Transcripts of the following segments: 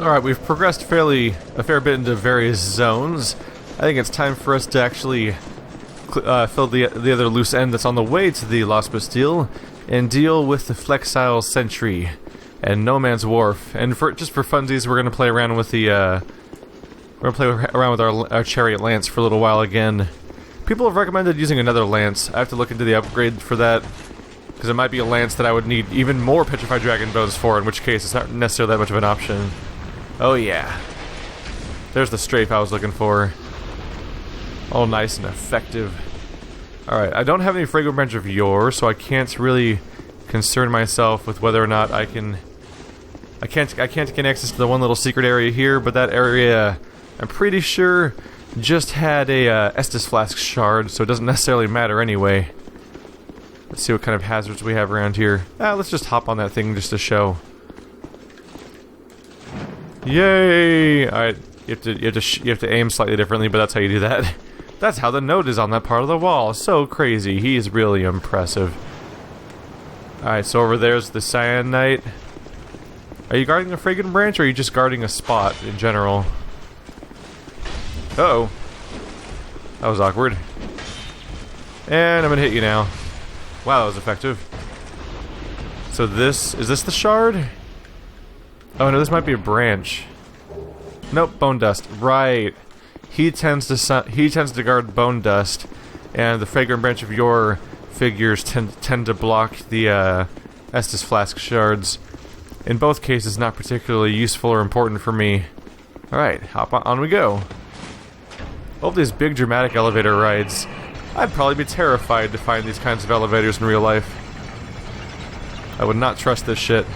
Alright, we've progressed a fair bit into various zones. I think it's time for us to actually fill the other loose end that's on the way to the Lost Bastille and deal with the Flexile Sentry and No Man's Wharf. And just for funsies, we're gonna play around with our Chariot Lance for a little while again. People have recommended using another lance. I have to look into the upgrade for that, because it might be a lance that I would need even more Petrified Dragon bones for, in which case it's not necessarily that much of an option. Oh yeah. There's the strafe I was looking for. All nice and effective. Alright, I don't have any Fragrant Branch of Yore, so I can't really concern myself with whether or not I can't gain access to the one little secret area here, but that area, I'm pretty sure, just had a Estus Flask shard, so it doesn't necessarily matter anyway. Let's see what kind of hazards we have around here. Let's just hop on that thing just to show. Yay! Alright, you have to aim slightly differently, but that's how you do that. That's how the note is on that part of the wall. So crazy. He's really impressive. Alright, so over there's the Cyanite. Are you guarding the Fragrant Branch, or are you just guarding a spot in general? Uh-oh. That was awkward. And I'm gonna hit you now. Wow, that was effective. So is this the shard? Oh no, this might be a branch. Nope, bone dust. Right. He tends to guard bone dust, and the Fragrant Branch of Yore figures tend to block the Estus Flask shards. In both cases, not particularly useful or important for me. Alright, hop on we go. All these big dramatic elevator rides. I'd probably be terrified to find these kinds of elevators in real life. I would not trust this shit.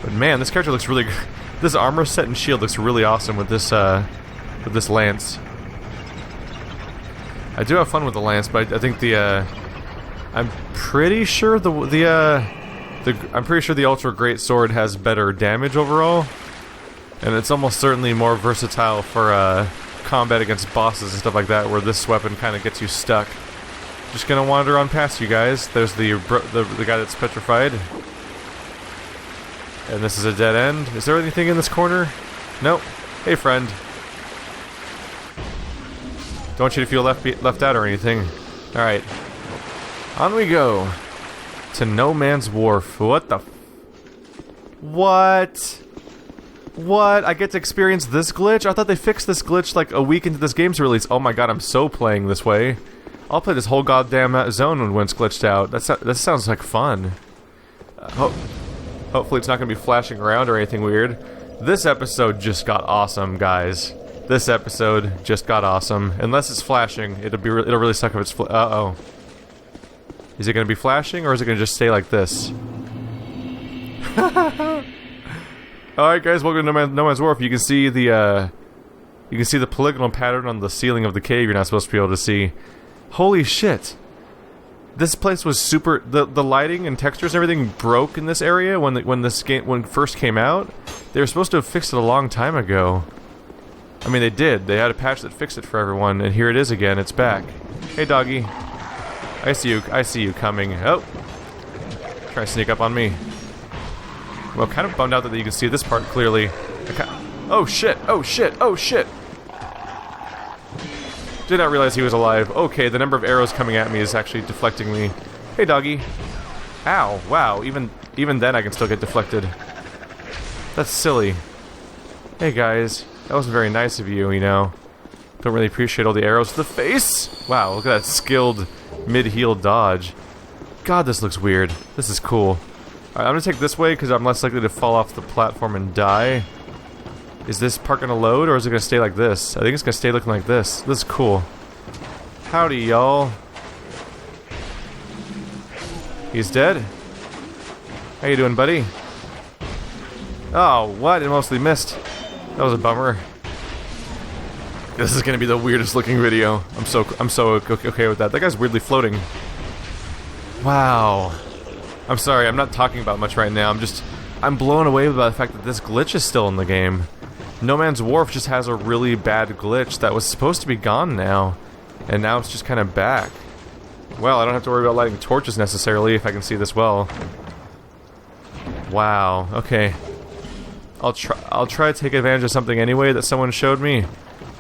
But man, this character looks really good. This armor set and shield looks really awesome with this lance. I do have fun with the lance, but I think I'm pretty sure the Ultra Great Sword has better damage overall, and it's almost certainly more versatile for combat against bosses and stuff like that, where this weapon kind of gets you stuck. Just gonna wander on past you guys. There's the guy that's petrified. And this is a dead end. Is there anything in this corner? Nope. Hey, friend. Don't want you to feel left out or anything. Alright. On we go. To No Man's Wharf. What the What? What? I get to experience this glitch? I thought they fixed this glitch like a week into this game's release. Oh my god, I'm so playing this way. I'll play this whole goddamn zone when it's glitched out. That sounds like fun. Hopefully it's not going to be flashing around or anything weird. This episode just got awesome, guys. This episode just got awesome. Unless it's flashing, it'll really suck if it's uh-oh. Is it going to be flashing, or is it going to just stay like this? Alright guys, welcome to No Man's Wharf. You can see the polygonal pattern on the ceiling of the cave you're not supposed to be able to see. Holy shit. This place was super. The lighting and textures and everything broke in this area when it first came out. They were supposed to have fixed it a long time ago. I mean, they did. They had a patch that fixed it for everyone, and here it is again. It's back. Hey, doggy. I see you coming. Oh, try to sneak up on me. Well, kind of bummed out that you can see this part clearly. Oh shit! Oh shit! Oh shit! Did not realize he was alive. Okay, the number of arrows coming at me is actually deflecting me. Hey, doggy. Ow, wow, even then I can still get deflected. That's silly. Hey, guys. That wasn't very nice of you, you know. Don't really appreciate all the arrows to the face. Wow, look at that skilled mid-heel dodge. God, this looks weird. This is cool. Alright, I'm gonna take this way because I'm less likely to fall off the platform and die. Is this part gonna load, or is it gonna stay like this? I think it's gonna stay looking like this. This is cool. Howdy, y'all. He's dead? How you doing, buddy? Oh, what? It mostly missed. That was a bummer. This is gonna be the weirdest looking video. I'm so okay with that. That guy's weirdly floating. Wow. I'm sorry, I'm not talking about much right now. I'm blown away by the fact that this glitch is still in the game. No Man's Wharf just has a really bad glitch that was supposed to be gone now, and now it's just kind of back. Well, I don't have to worry about lighting torches necessarily if I can see this well. Wow, okay. I'll try to take advantage of something anyway that someone showed me.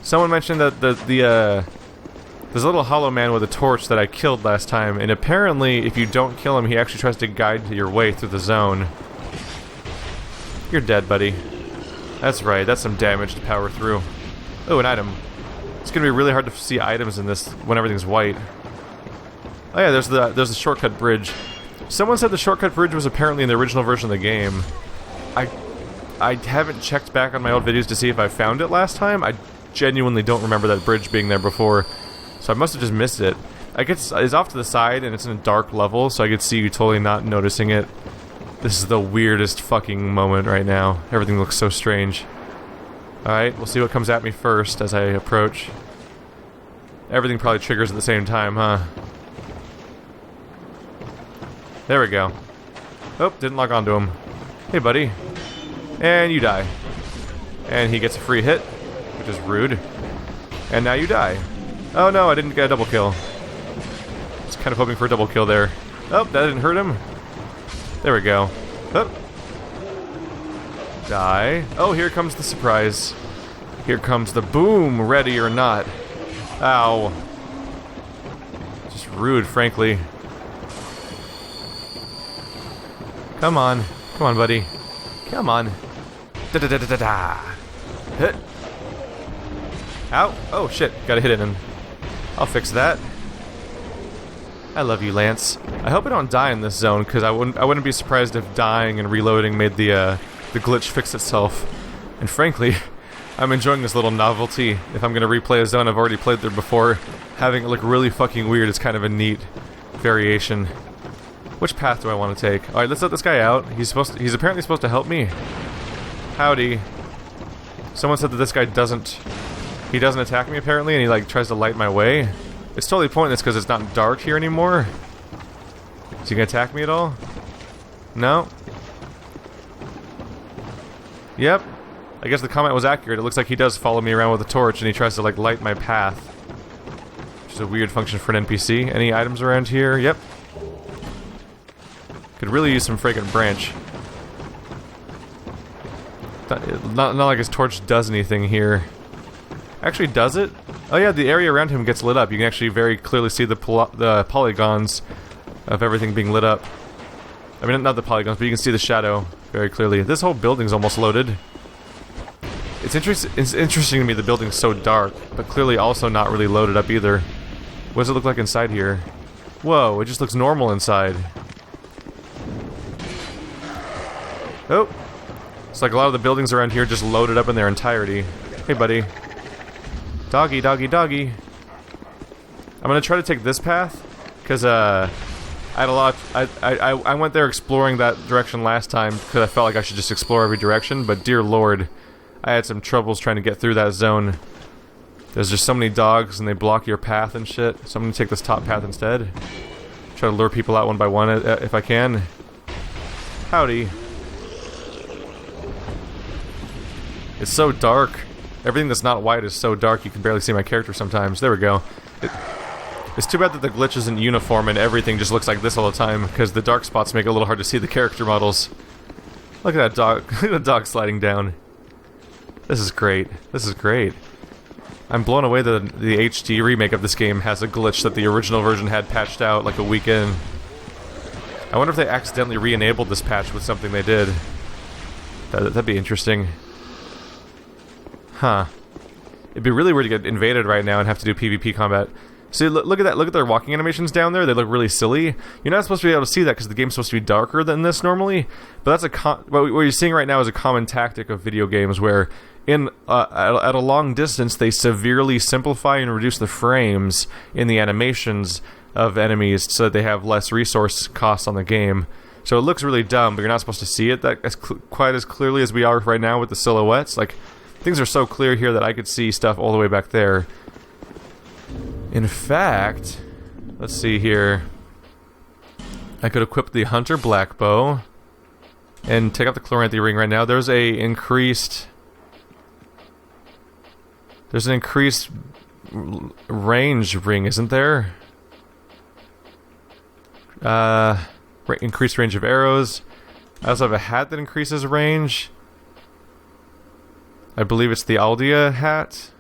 Someone mentioned that there's a little hollow man with a torch that I killed last time, and apparently if you don't kill him, he actually tries to guide your way through the zone. You're dead, buddy. That's right, that's some damage to power through. Oh, an item. It's gonna be really hard to see items in this when everything's white. Oh yeah, there's the shortcut bridge. Someone said the shortcut bridge was apparently in the original version of the game. I haven't checked back on my old videos to see if I found it last time. I genuinely don't remember that bridge being there before, so I must have just missed it. I guess it's off to the side and it's in a dark level, so I could see you totally not noticing it. This is the weirdest fucking moment right now. Everything looks so strange. Alright, we'll see what comes at me first as I approach. Everything probably triggers at the same time, huh? There we go. Oh, didn't lock onto him. Hey, buddy. And you die. And he gets a free hit, which is rude. And now you die. Oh no, I didn't get a double kill. I was kind of hoping for a double kill there. Oh, that didn't hurt him. There we go. Oh. Die. Oh, here comes the surprise. Here comes the boom, ready or not. Ow. Just rude, frankly. Come on. Come on, buddy. Come on. Da-da-da-da-da-da. Hit. Ow. Oh, shit. Gotta hit it and I'll fix that. I love you, Lance. I hope I don't die in this zone, because I wouldn't be surprised if dying and reloading made the glitch fix itself. And frankly, I'm enjoying this little novelty. If I'm gonna replay a zone I've already played there before, having it look really fucking weird is kind of a neat variation. Which path do I want to take? Alright, let's let this guy out. He's apparently supposed to help me. Howdy. Someone said that this guy doesn't attack me apparently, and he like tries to light my way. It's totally pointless because it's not dark here anymore. Is he gonna attack me at all? No? Yep. I guess the comment was accurate. It looks like he does follow me around with a torch and he tries to like light my path. Which is a weird function for an NPC. Any items around here? Yep. Could really use some fragrant branch. Not like his torch does anything here. Actually, does it? Oh yeah, the area around him gets lit up. You can actually very clearly see the polygons of everything being lit up. I mean, not the polygons, but you can see the shadow very clearly. This whole building's almost loaded. It's interesting to me the building's so dark, but clearly also not really loaded up either. What does it look like inside here? Whoa, it just looks normal inside. Oh! It's like a lot of the buildings around here just loaded up in their entirety. Hey, buddy. Doggy, doggy, doggy. I'm gonna try to take this path, because, I had a lot I went there exploring that direction last time, because I felt like I should just explore every direction, but dear lord, I had some troubles trying to get through that zone. There's just so many dogs, and they block your path and shit, so I'm gonna take this top path instead. Try to lure people out one by one, if I can. Howdy. It's so dark. Everything that's not white is so dark you can barely see my character sometimes. There we go. It's too bad that the glitch isn't uniform and everything just looks like this all the time, because the dark spots make it a little hard to see the character models. Look at that dog. Look at the dog sliding down. This is great. This is great. I'm blown away that the HD remake of this game has a glitch that the original version had patched out like a week in. I wonder if they accidentally re-enabled this patch with something they did. That'd be interesting. Huh. It'd be really weird to get invaded right now and have to do PvP combat. See, look at that. Look at their walking animations down there. They look really silly. You're not supposed to be able to see that because the game's supposed to be darker than this normally. But that's what you're seeing right now is a common tactic of video games where at a long distance they severely simplify and reduce the frames in the animations of enemies so that they have less resource costs on the game. So it looks really dumb, but you're not supposed to see it quite as clearly as we are right now with the silhouettes. Like, things are so clear here that I could see stuff all the way back there. In fact, let's see here. I could equip the Hunter Black Bow and take out the Chloranthy Ring right now. There's an increased range ring, isn't there? Increased range of arrows. I also have a hat that increases range. I believe it's the Aldea hat.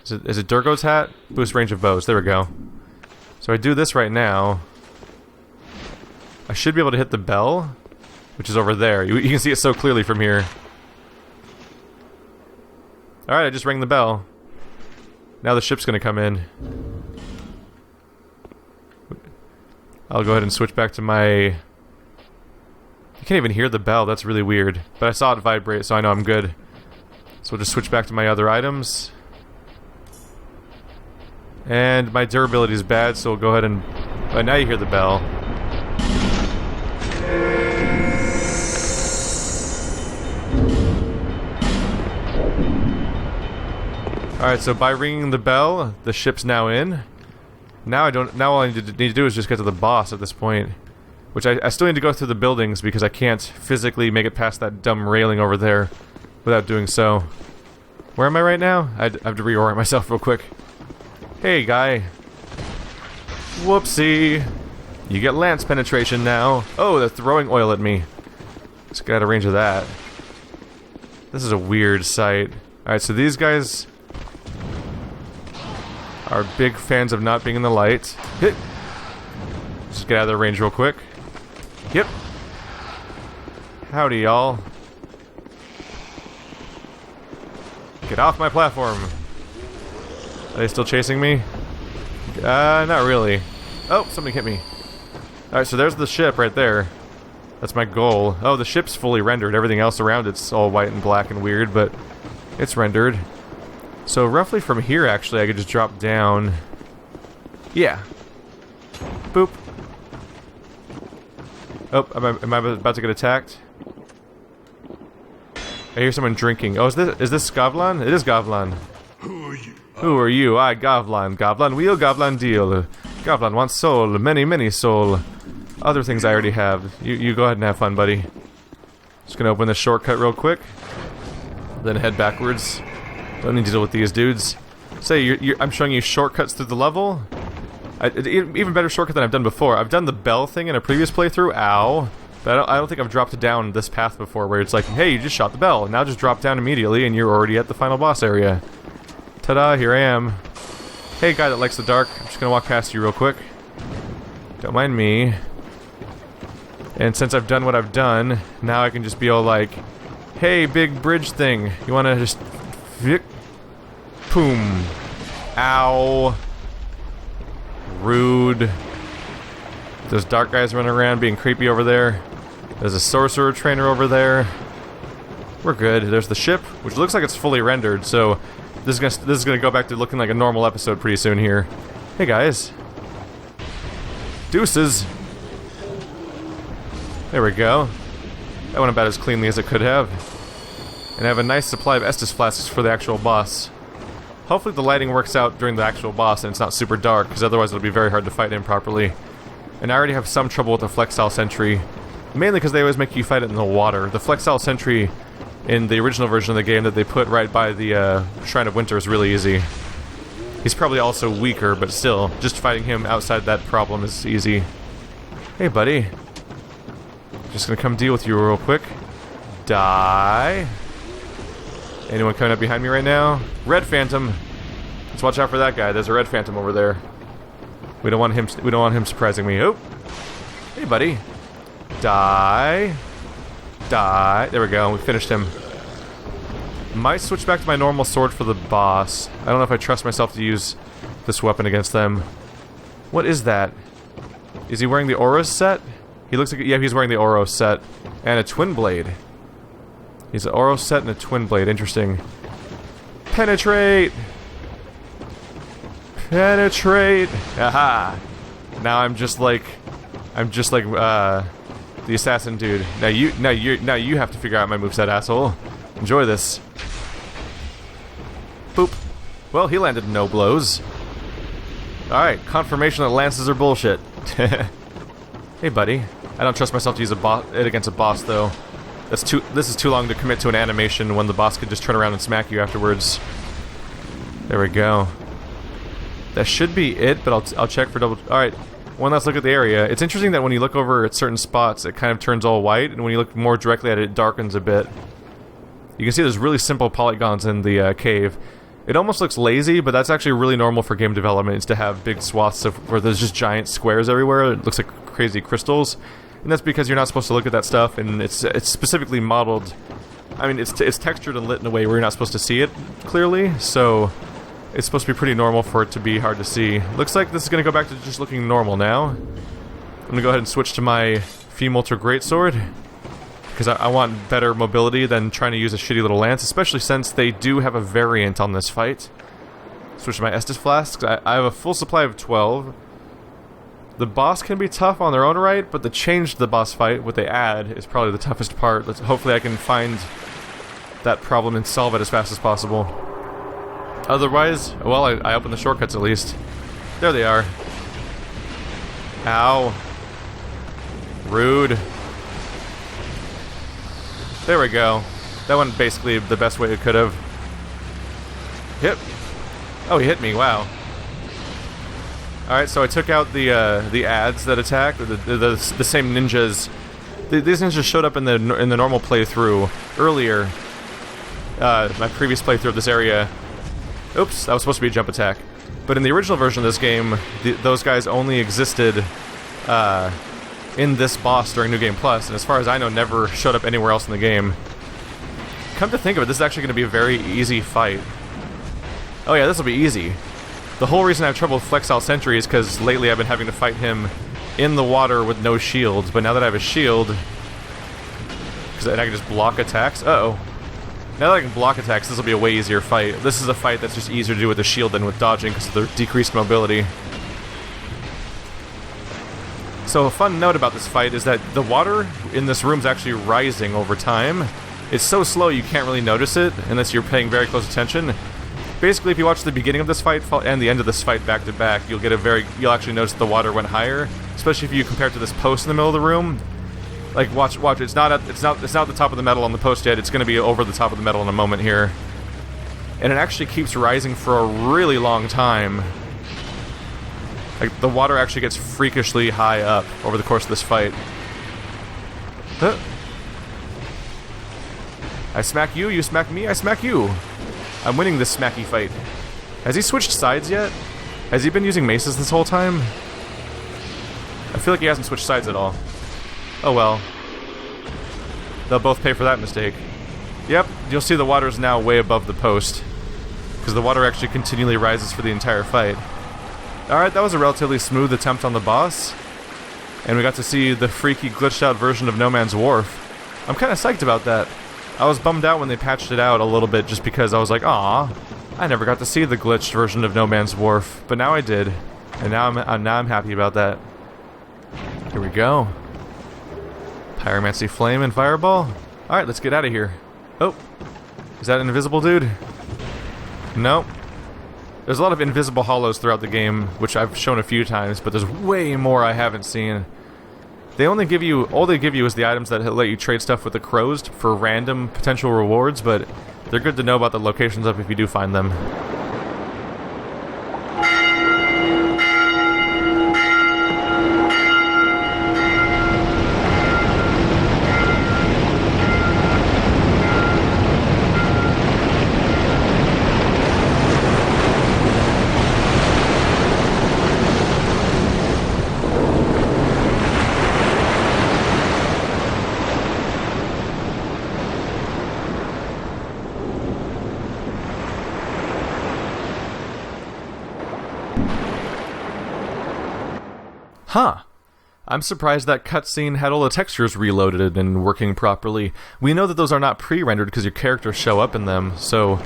Is it Durgo's hat? Boost range of bows. There we go. So I do this right now. I should be able to hit the bell, which is over there. You can see it so clearly from here. Alright, I just rang the bell. Now the ship's gonna come in. I'll go ahead and switch back to my... You can't even hear the bell, that's really weird. But I saw it vibrate, so I know I'm good. So we'll just switch back to my other items. And my durability is bad, so we'll go ahead and... Oh, now you hear the bell. Alright, so by ringing the bell, the ship's now in. Now all I need to do is just get to the boss at this point. Which I still need to go through the buildings because I can't physically make it past that dumb railing over there without doing so. Where am I right now? I have to reorient myself real quick. Hey, guy. Whoopsie. You get lance penetration now. Oh, they're throwing oil at me. Let's get out of range of that. This is a weird sight. Alright, so these guys are big fans of not being in the light. Hit. Just get out of their range real quick. Yep. Howdy, y'all. Get off my platform. Are they still chasing me? Not really. Oh, something hit me. Alright, so there's the ship right there. That's my goal. Oh, the ship's fully rendered. Everything else around it's all white and black and weird, but it's rendered. So roughly from here, actually, I could just drop down. Yeah. Boop. Oh, am I about to get attacked? I hear someone drinking. Oh, is this Gavlan? It is Gavlan. Who are you? Who are you? I, Gavlan. Gavlan wheel, Gavlan deal. Gavlan wants soul. Many soul. Other things I already have. You go ahead and have fun, buddy. Just gonna open this shortcut real quick. Then head backwards. Don't need to deal with these dudes. Say, I'm showing you shortcuts through the level? Even better shortcut than I've done before. I've done the bell thing in a previous playthrough. Ow. But I don't think I've dropped down this path before, where it's like, hey, you just shot the bell. Now just drop down immediately, and you're already at the final boss area. Ta-da, here I am. Hey, guy that likes the dark. I'm just gonna walk past you real quick. Don't mind me. And since I've done what I've done, now I can just be all like, hey, big bridge thing. You wanna just... Boom. Ow. Rude. Those dark guys running around being creepy over there. There's a sorcerer trainer over there. We're good. There's the ship, which looks like it's fully rendered, so this is gonna go back to looking like a normal episode pretty soon here. Hey guys. Deuces. There we go. That went about as cleanly as it could have. And I have a nice supply of Estus flasks for the actual boss. Hopefully the lighting works out during the actual boss and it's not super dark, because otherwise it'll be very hard to fight him properly. And I already have some trouble with the Flexile Sentry. Mainly because they always make you fight it in the water. The Flexile Sentry in the original version of the game that they put right by the Shrine of Winter is really easy. He's probably also weaker, but still, just fighting him outside that problem is easy. Hey buddy. Just gonna come deal with you real quick. Die. Anyone coming up behind me right now? Red Phantom. Let's watch out for that guy. There's a Red Phantom over there. We don't want him surprising me. Oh. Hey buddy. Die. Die. There we go. We finished him. Might switch back to my normal sword for the boss. I don't know if I trust myself to use this weapon against them. What is that? Is he wearing the Oros set? He looks like... Yeah, he's wearing the Oros set. And a twin blade. He's an Oros set and a twin blade. Interesting. Penetrate! Penetrate! Aha! Now I'm just like the assassin dude. Now you have to figure out my moveset, asshole. Enjoy this. Boop. Well, he landed no blows. Alright, confirmation that lances are bullshit. Hey buddy. I don't trust myself to use it against a boss though. This is too long to commit to an animation when the boss could just turn around and smack you afterwards. There we go. That should be it, but I'll check for double... Alright, one last look at the area. It's interesting that when you look over at certain spots, it kind of turns all white, and when you look more directly at it, it darkens a bit. You can see there's really simple polygons in the cave. It almost looks lazy, but that's actually really normal for game development, is to have big swaths of where there's just giant squares everywhere. It looks like crazy crystals. And that's because you're not supposed to look at that stuff, and it's specifically modeled. I mean, it's textured and lit in a way where you're not supposed to see it clearly, so it's supposed to be pretty normal for it to be hard to see. Looks like this is going to go back to just looking normal now. I'm going to go ahead and switch to my Femulter Greatsword, because I want better mobility than trying to use a shitty little lance, especially since they do have a variant on this fight. Switch to my Estus Flasks. I have a full supply of 12. The boss can be tough on their own right, but the change to the boss fight, what they add, is probably the toughest part. Hopefully I can find that problem and solve it as fast as possible. Otherwise, well, I opened the shortcuts at least. There they are. Ow. Rude. There we go. That went basically the best way it could have. Hit. Oh, he hit me. Wow. Alright, so I took out the ads that attack, the same ninjas. These ninjas showed up in the normal playthrough earlier. My previous playthrough of this area. Oops, that was supposed to be a jump attack. But in the original version of this game, those guys only existed in this boss during New Game Plus, and as far as I know, never showed up anywhere else in the game. Come to think of it, this is actually going to be a very easy fight. Oh yeah, this will be easy. The whole reason I have trouble with Flexile Sentry is because lately I've been having to fight him in the water with no shield, but now that I have a shield, because I can just block attacks. Uh-oh. Now that I can block attacks, this will be a way easier fight. This is a fight that's just easier to do with the shield than with dodging because of their decreased mobility. So a fun note about this fight is that the water in this room is actually rising over time. It's so slow you can't really notice it unless you're paying very close attention. Basically, if you watch the beginning of this fight and the end of this fight back to back, you'll actually notice the water went higher, especially if you compare it to this post in the middle of the room. Like watch, it's not the top of the metal on the post yet. It's going to be over the top of the metal in a moment here. And it actually keeps rising for a really long time. Like, the water actually gets freakishly high up over the course of this fight. Huh. I smack you, you smack me, I smack you. I'm winning this smacky fight. Has he switched sides yet? Has he been using maces this whole time? I feel like he hasn't switched sides at all. Oh well. They'll both pay for that mistake. Yep, you'll see the water is now way above the post, because the water actually continually rises for the entire fight. Alright, that was a relatively smooth attempt on the boss, and we got to see the freaky glitched out version of No Man's Wharf. I'm kinda psyched about that. I was bummed out when they patched it out a little bit just because I was like, aw, I never got to see the glitched version of No Man's Wharf, but now I did, and now I'm happy about that. Here we go. Pyromancy Flame and Fireball. Alright, let's get out of here. Oh, is that an invisible dude? Nope. There's a lot of invisible hollows throughout the game, which I've shown a few times, but there's way more I haven't seen. All they give you is the items that let you trade stuff with the crows for random potential rewards, but they're good to know about the locations of if you do find them. Huh. I'm surprised that cutscene had all the textures reloaded and working properly. We know that those are not pre-rendered because your characters show up in them, so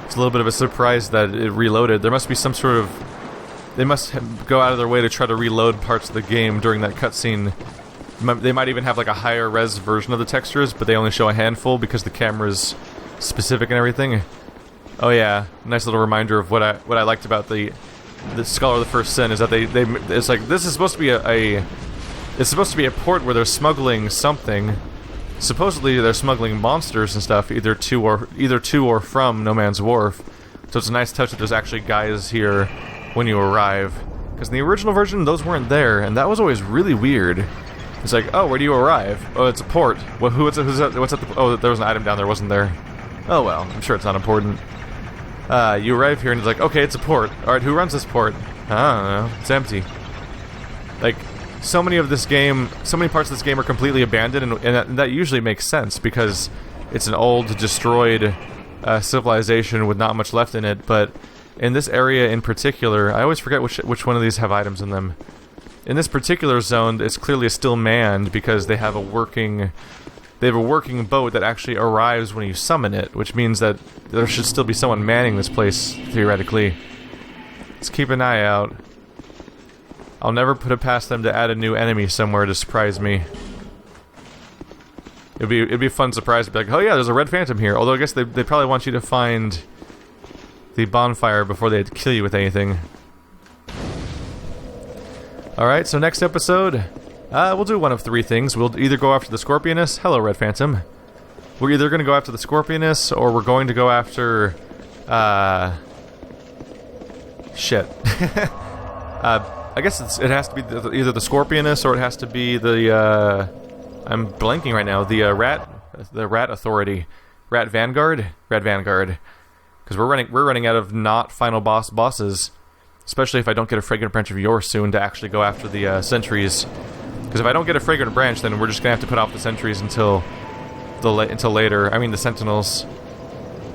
it's a little bit of a surprise that it reloaded. There must be some sort of... They must go out of their way to try to reload parts of the game during that cutscene. They might even have like a higher res version of the textures, but they only show a handful because the camera's specific and everything. Oh yeah, nice little reminder of what I liked about the Scholar of the First Sin is that it's like this is supposed to be it's supposed to be a port where they're smuggling something. Supposedly they're smuggling monsters and stuff, either to or from No Man's Wharf. So it's a nice touch that there's actually guys here when you arrive. Because in the original version those weren't there, and that was always really weird. It's like, oh, where do you arrive? Oh, it's a port. Well, what's at the? Oh, there was an item down there, wasn't there? Oh well, I'm sure it's not important. You arrive here and it's like, okay, it's a port. Alright, who runs this port? I don't know. It's empty. Like, so many parts of this game are completely abandoned, and that usually makes sense, because it's an old, destroyed civilization with not much left in it, but in this area in particular, I always forget which one of these have items in them. In this particular zone, it's clearly still manned, because they have a working boat that actually arrives when you summon it, which means that there should still be someone manning this place, theoretically. Let's keep an eye out. I'll never put it past them to add a new enemy somewhere to surprise me. It'd be a fun surprise to be like, oh yeah, there's a red phantom here. Although I guess they probably want you to find the bonfire before they kill you with anything. Alright, so next episode, we'll do one of three things. We'll either go after the Scorpioness. Hello, Red Phantom. We're either going to go after the Scorpioness, or we're going to go after, shit. I guess it has to be either the Scorpioness, or it has to be the, I'm blanking right now, the Rat Authority. Rat Vanguard? Rat Vanguard. Because we're running out of not final bosses. Especially if I don't get a Fragrant Branch of Yours soon to actually go after the, sentries. Because if I don't get a Fragrant Branch, then we're just gonna have to put off the sentries until later. I mean the Sentinels.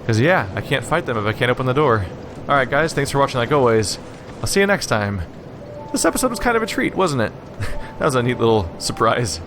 Because yeah, I can't fight them if I can't open the door. Alright guys, thanks for watching like always. I'll see you next time. This episode was kind of a treat, wasn't it? That was a neat little surprise.